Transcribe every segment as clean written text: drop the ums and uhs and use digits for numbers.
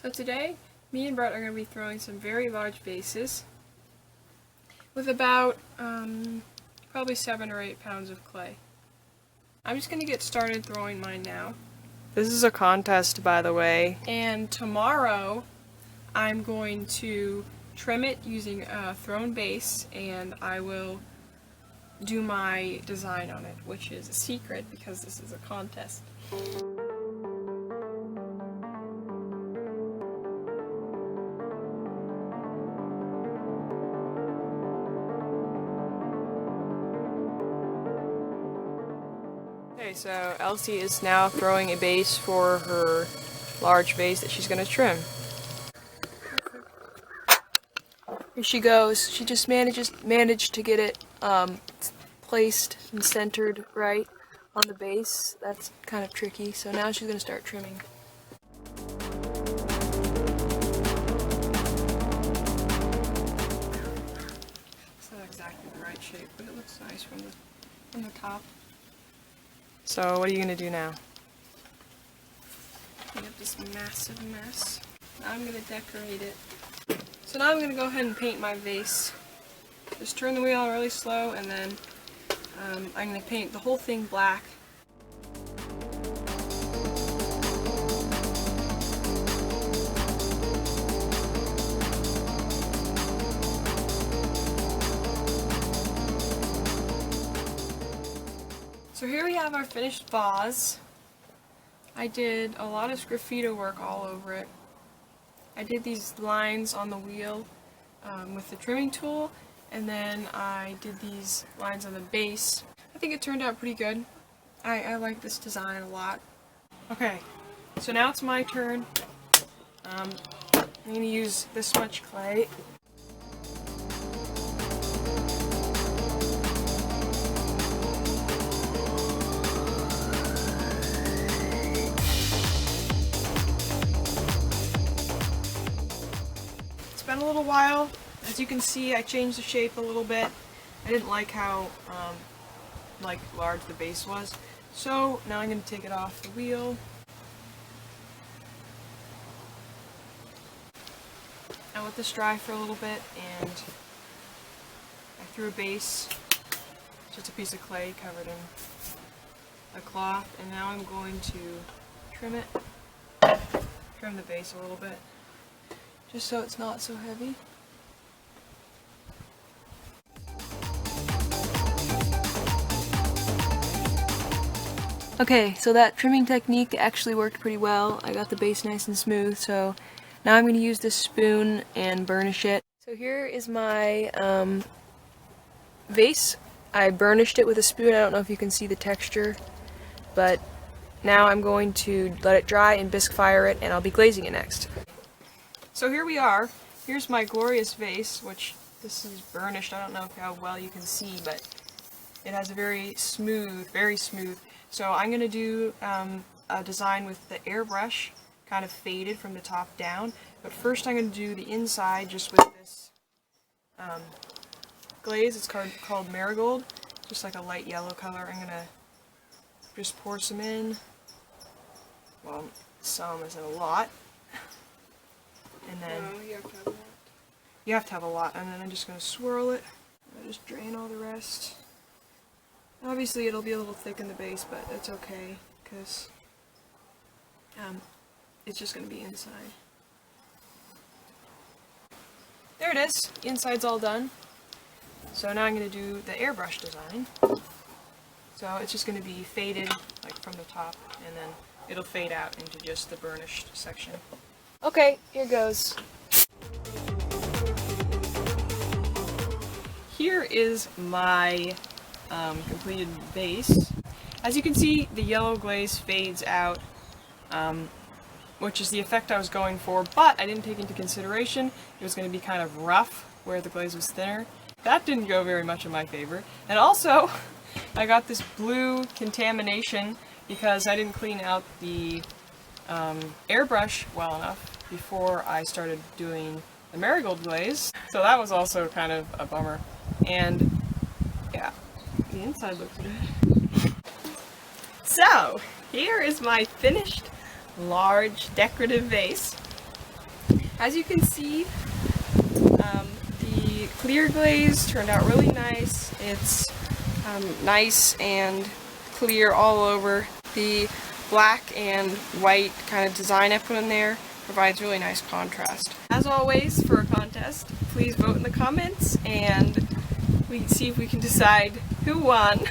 So today, me and Brett are going to be throwing some very large vases with about probably 7 or 8 pounds of clay. I'm just going to get started throwing mine now. This is a contest, by the way, and tomorrow I'm going to trim it using a thrown base, and I will do my design on it, which is a secret because this is a contest. Okay, so Elsie is now throwing a base for her large vase that she's going to trim. Here she goes. She just managed to get it placed and centered right on the base. That's kind of tricky, so now she's going to start trimming. It's not exactly the right shape, but it looks nice from the top. So what are you going to do now? Clean up this massive mess. Now I'm going to decorate it. So now I'm going to go ahead and paint my vase. Just turn the wheel on really slow, and then I'm going to paint the whole thing black. So here we have our finished vase. I did a lot of sgraffito work all over it. I did these lines on the wheel with the trimming tool, and then I did these lines on the base. I think it turned out pretty good. I like this design a lot. Okay, so now it's my turn. I'm going to use this much clay. It's been a little while. As you can see, I changed the shape a little bit. I didn't like how large the base was. So now I'm going to take it off the wheel. I let this dry for a little bit, and I threw a base, just a piece of clay covered in a cloth, and now I'm going to trim the base a little bit, just so it's not so heavy. Okay, so that trimming technique actually worked pretty well. I got the base nice and smooth, so now I'm going to use this spoon and burnish it. So here is my vase. I burnished it with a spoon. I don't know if you can see the texture, but now I'm going to let it dry and bisque fire it, and I'll be glazing it next. So here we are. Here's my glorious vase, which this is burnished. I don't know how well you can see, but it has a very smooth. So I'm going to do a design with the airbrush, kind of faded from the top down. But first I'm going to do the inside just with this glaze. It's called marigold, just like a light yellow color. I'm going to just pour some in. Well, some isn't a lot. And then you have to have a lot. And then I'm just going to swirl it. I'll just drain all the rest. Obviously it'll be a little thick in the base, but it's okay, because it's just going to be inside. There it is! The inside's all done. So now I'm going to do the airbrush design. So it's just going to be faded like from the top, and then it'll fade out into just the burnished section. Okay, here goes. Here is my completed base. As you can see, the yellow glaze fades out, which is the effect I was going for, but I didn't take into consideration it was going to be kind of rough where the glaze was thinner. That didn't go very much in my favor. And also, I got this blue contamination because I didn't clean out the airbrush well enough before I started doing the marigold glaze. So that was also kind of a bummer. And yeah. The inside looks good. So, here is my finished large decorative vase. As you can see, the clear glaze turned out really nice. It's nice and clear all over. The black and white kind of design I put in there provides really nice contrast. As always, for a contest, please vote in the comments and we can see if we can decide who won.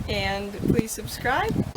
And please subscribe